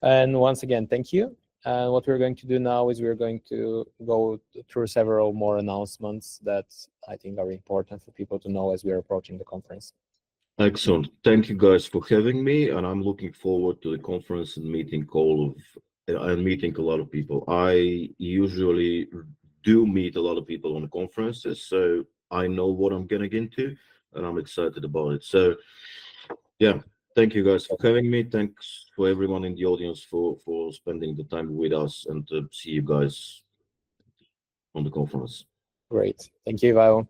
And once again, thank you. And what we're going to do now is we're going to go through several more announcements that I think are important for people to know as we're approaching the conference. Excellent. Thank you guys for having me, and I'm looking forward to the conference and meeting meeting a lot of people. I usually do meet a lot of people on conferences, so I know what I'm getting into, and I'm excited about it. So yeah, thank you guys for having me. Thanks for everyone in the audience for spending the time with us, and to see you guys on the conference. Great. Thank you, Ivaylo.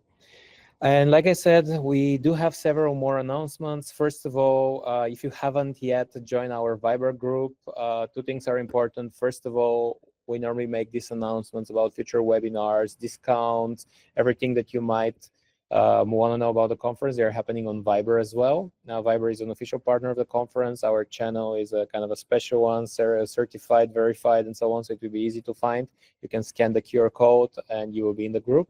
And like I said, we do have several more announcements. First of all, if you haven't yet joined our Viber group, two things are important. First of all, we normally make these announcements about future webinars, discounts, everything that you might want to know about the conference. They're happening on Viber as well. Now, Viber is an official partner of the conference. Our channel is a kind of a special one, certified, verified, and so on. So it will be easy to find. You can scan the QR code and you will be in the group.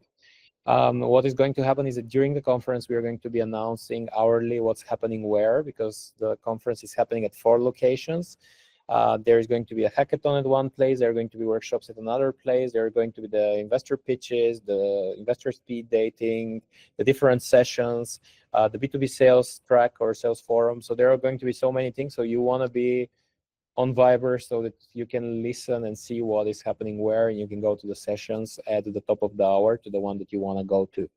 What is going to happen is that during the conference, we are going to be announcing hourly what's happening where, because the conference is happening at 4 locations. There is going to be a hackathon at one place. There are going to be workshops at another place. There are going to be the investor pitches, the investor speed dating, the different sessions, the B2B sales track or sales forum. So there are going to be so many things. So you want to be on Viber so that you can listen and see what is happening where, and you can go to the sessions at the top of the hour to the one that you want to go to.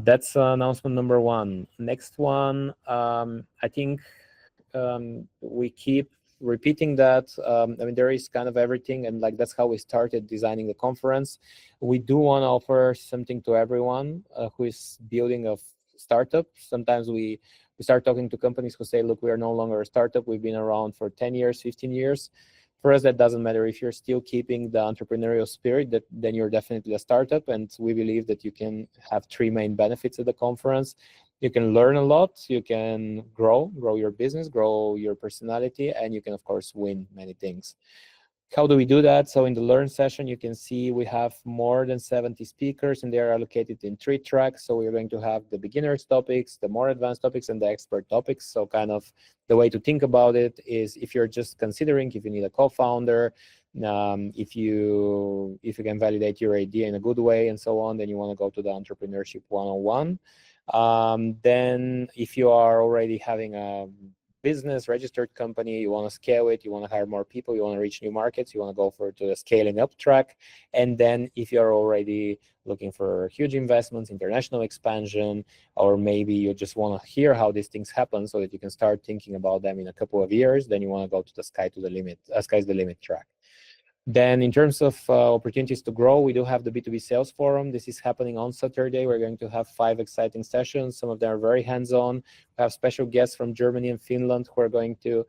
That's announcement number 1. Next one, I think we keep repeating that. I mean, there is kind of everything, and like that's how we started designing the conference. We do want to offer something to everyone who is building a startup. Sometimes we start talking to companies who say, look, we are no longer a startup. We've been around for 10 years, 15 years. For us, that doesn't matter. If you're still keeping the entrepreneurial spirit, then you're definitely a startup. And we believe that you can have 3 main benefits at the conference. You can learn a lot, you can grow your business, grow your personality, and you can, of course, win many things. How do we do that? So in the Learn session, you can see we have more than 70 speakers, and they are allocated in 3 tracks. So we're going to have the beginners topics, the more advanced topics, and the expert topics. So kind of the way to think about it is if you're just considering if you need a co-founder, if you can validate your idea in a good way and so on, then you want to go to the Entrepreneurship 101. Then if you are already having a business, registered company, you want to scale it, you want to hire more people, you want to reach new markets, you want to go to the scaling up track. And then if you're already looking for huge investments, international expansion, or maybe you just want to hear how these things happen so that you can start thinking about them in a couple of years, then you want to go to the sky's the limit track. Then in terms of opportunities to grow, we do have the B2B sales forum. This is happening on Saturday. We're going to have 5 exciting sessions. Some of them are very hands-on. We have special guests from Germany and Finland who are going to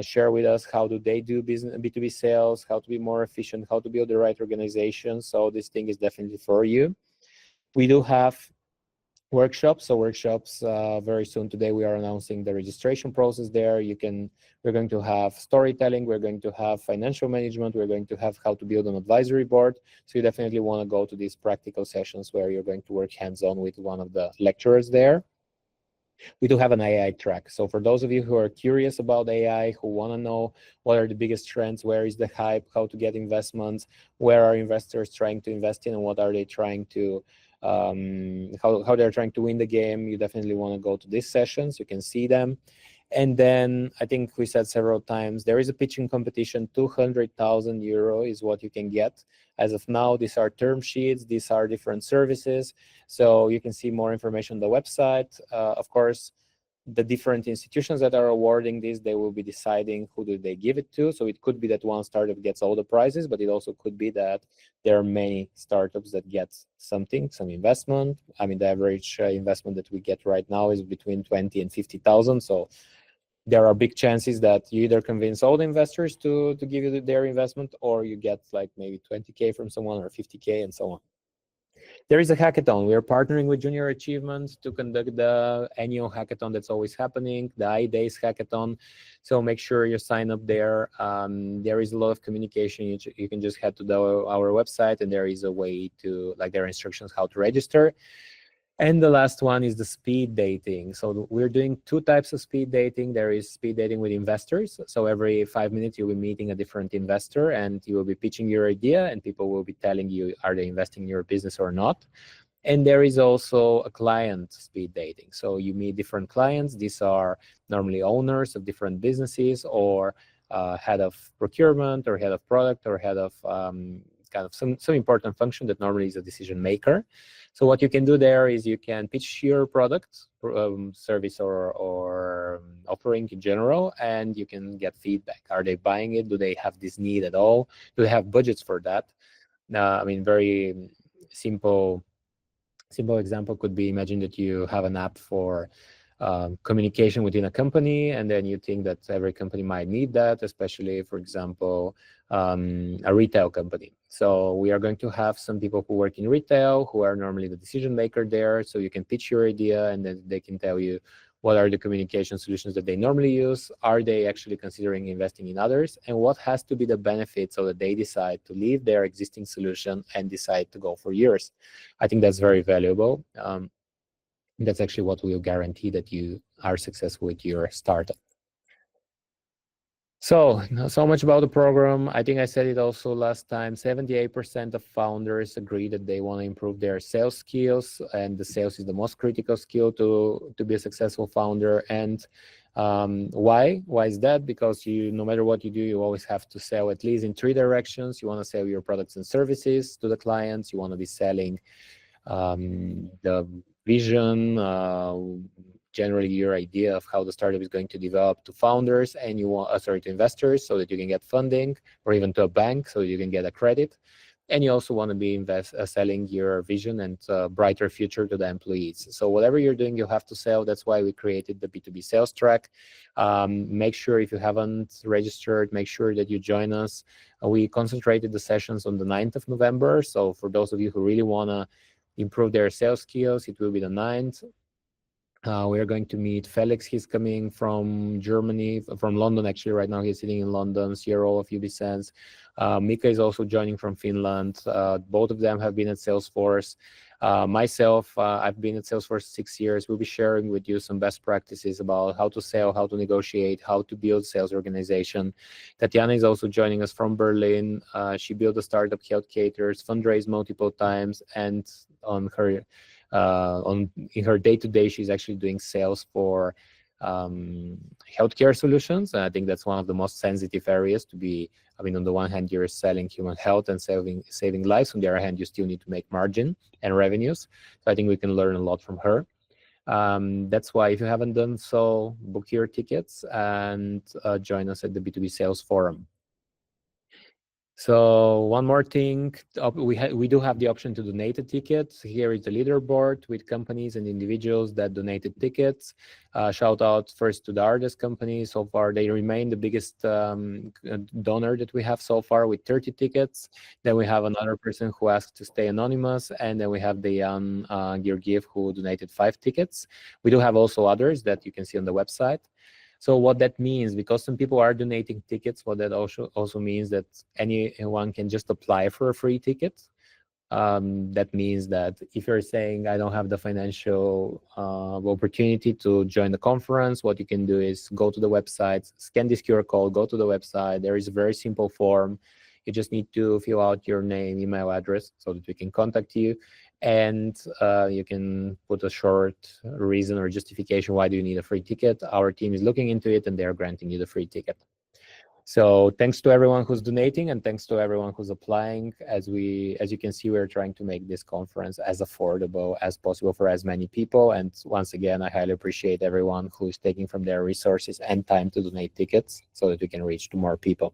share with us how do they do business B2B sales, how to be more efficient, how to build the right organization. So this thing is definitely for you. We do have workshops. So workshops very soon. Today we are announcing the registration process there. We're going to have storytelling, we're going to have financial management, we're going to have how to build an advisory board. So you definitely want to go to these practical sessions where you're going to work hands-on with one of the lecturers there. We do have an AI track. So for those of you who are curious about AI, who want to know what are the biggest trends, where is the hype, how to get investments, where are investors trying to invest in, and what are they trying to how they're trying to win the game, you definitely want to go to these sessions. You can see them. And then I think we said several times, there is a pitching competition. 200,000 euro is what you can get. As of now, these are term sheets. These are different services. So you can see more information on the website. Of course, the different institutions that are awarding this, they will be deciding who do they give it to. So it could be that one startup gets all the prizes, but it also could be that there are many startups that get some investment. I mean, the average investment that we get right now is between 20 and 50,000. So there are big chances that you either convince all the investors to give you their investment, or you get like maybe 20K from someone or 50K and so on. There is a hackathon. We are partnering with Junior Achievement to conduct the annual hackathon that's always happening, the iDays hackathon. So make sure you sign up there. There is a lot of communication. You can just head to our website, and there is a way to, like, there are instructions how to register. And the last one is the speed dating. So we're doing 2 types of speed dating. There is speed dating with investors. So every 5 minutes, you'll be meeting a different investor, and you will be pitching your idea, and people will be telling you, are they investing in your business or not? And there is also a client speed dating. So you meet different clients. These are normally owners of different businesses, or head of procurement, or head of product, or head of kind of some important function that normally is a decision maker. So what you can do there is you can pitch your product, service, or offering in general, and you can get feedback. Are they buying it? Do they have this need at all? Do they have budgets for that? I mean, very simple example could be, imagine that you have an app for communication within a company, and then you think that every company might need that, especially, for example, a retail company. So we are going to have some people who work in retail who are normally the decision maker there. So you can pitch your idea, and then they can tell you what are the communication solutions that they normally use. Are they actually considering investing in others? And what has to be the benefit so that they decide to leave their existing solution and decide to go for yours? I think that's very valuable. That's actually what will guarantee that you are successful with your startup. So much about the program. I think I said it also last time. 78% of founders agree that they want to improve their sales skills, and the sales is the most critical skill to be a successful founder. And why? Why is that? Because no matter what you do, you always have to sell at least in 3 directions. You want to sell your products and services to the clients. You want to be selling the vision, generally your idea of how the startup is going to develop to founders, and you want, to investors, so that you can get funding, or even to a bank so you can get a credit. And you also want to be selling your vision and brighter future to the employees. So whatever you're doing, you have to sell. That's why we created the B2B sales track. Make sure, if you haven't registered, make sure that you join us. We concentrated the sessions on the 9th of November. So for those of you who really want to improve their sales skills, it will be the 9th. We are going to meet Felix. He's coming from Germany, from London, actually. Right now he's sitting in London, CRO of UBSense. Mika is also joining from Finland. Both of them have been at Salesforce. Myself, I've been at Salesforce 6 years. We'll be sharing with you some best practices about how to sell, how to negotiate, how to build sales organization. Tatiana is also joining us from Berlin. She built a startup, Healthcaters, fundraised multiple times, and in her day-to-day, she's actually doing sales for healthcare solutions. And I think that's one of the most sensitive areas to be. I mean, on the one hand, you're selling human health and saving lives. On the other hand, you still need to make margin and revenues. So I think we can learn a lot from her. That's why, if you haven't done so, book your tickets and join us at the B2B Sales Forum. So one more thing, we do have the option to donate a ticket. Here is the leaderboard with companies and individuals that donated tickets. Shout out first to the Ardes company. So far, they remain the biggest donor that we have so far, with 30 tickets. Then we have another person who asked to stay anonymous. And then we have Dejan Georgiev, who donated 5 tickets. We do have also others that you can see on the website. So what that means, because some people are donating tickets, what that also means that anyone can just apply for a free ticket. That means that if you're saying, I don't have the financial opportunity to join the conference, what you can do is go to the website, scan this QR code, go to the website. There is a very simple form. You just need to fill out your name, email address, so that we can contact you. And you can put a short reason or justification, why do you need a free ticket. Our team is looking into it, and they are granting you the free ticket. So thanks to everyone who's donating, and thanks to everyone who's applying. As you can see, we're trying to make this conference as affordable as possible for as many people. And once again, I highly appreciate everyone who is taking from their resources and time to donate tickets so that we can reach to more people.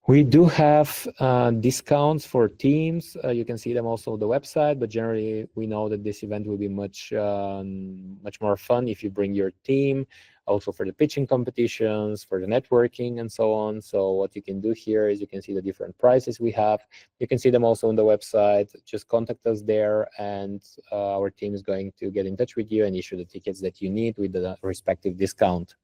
We do have discounts for teams. You can see them also on the website, but generally we know that this event will be much more fun if you bring your team, also for the pitching competitions, for the networking, and so on. So what you can do here is you can see the different prices we have. You can see them also on the website. Just contact us there, and our team is going to get in touch with you and issue the tickets that you need with the respective discount.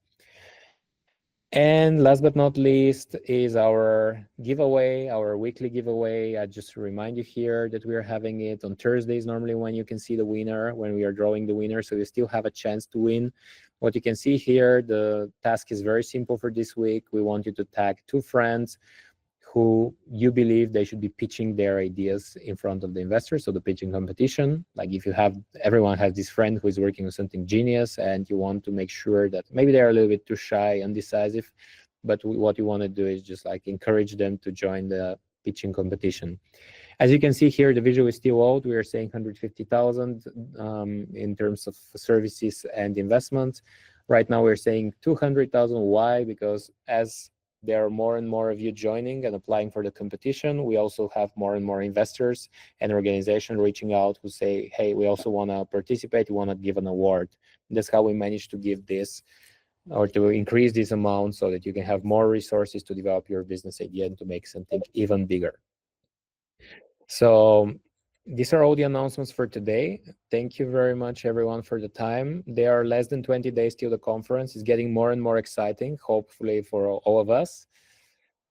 And last but not least is our giveaway, our weekly giveaway. I just remind you here that we are having it on Thursdays, normally, when you can see the winner, when we are drawing the winner. So you still have a chance to win. What you can see here, the task is very simple for this week. We want you to tag 2 friends who you believe they should be pitching their ideas in front of the investors. So the pitching competition, like if you have, everyone has this friend who is working on something genius, and you want to make sure that maybe they're a little bit too shy, undecisive, but what you want to do is just like encourage them to join the pitching competition. As you can see here, the visual is still old. We are saying 150,000 in terms of services and investments. Right now we're saying 200,000. Why? Because as there are more and more of you joining and applying for the competition. We also have more and more investors and organizations reaching out who say, hey, we also want to participate, we want to give an award. And that's how we managed to give this or to increase this amount so that you can have more resources to develop your business idea and to make something even bigger. So these are all the announcements for today. Thank you very much, everyone, for the time. There are less than 20 days till the conference. It's getting more and more exciting, hopefully for all of us.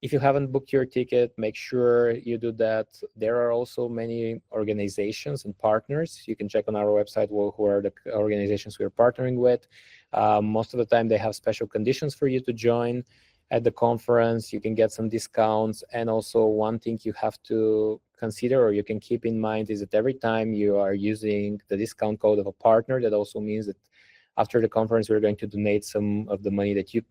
If you haven't booked your ticket, make sure you do that. There are also many organizations and partners. You can check on our website who are the organizations we're partnering with. Most of the time, they have special conditions for you to join at the conference. You can get some discounts. And also one thing you have to consider or you can keep in mind is that every time you are using the discount code of a partner, that also means that after the conference, we're going to donate some of the money that you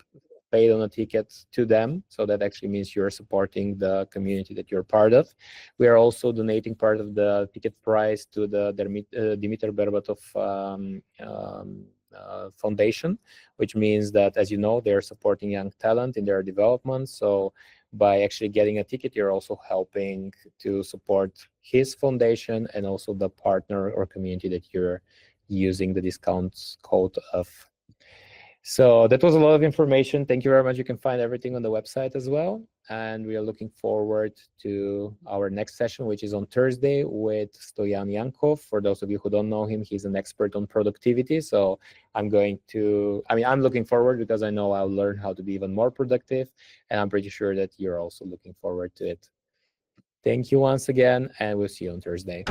paid on a ticket to them. So that actually means you're supporting the community that you're part of. We are also donating part of the ticket price to the Dimitar Berbatov Foundation, which means that, as you know, they're supporting young talent in their development. So by actually getting a ticket, you're also helping to support his foundation and also the partner or community that you're using the discount code of. So that was a lot of information. Thank you very much. You can find everything on the website as well. And we are looking forward to our next session, which is on Thursday with Stoyan Yankov. For those of you who don't know him, he's an expert on productivity. So I'm looking forward because I know I'll learn how to be even more productive. And I'm pretty sure that you're also looking forward to it. Thank you once again, and we'll see you on Thursday.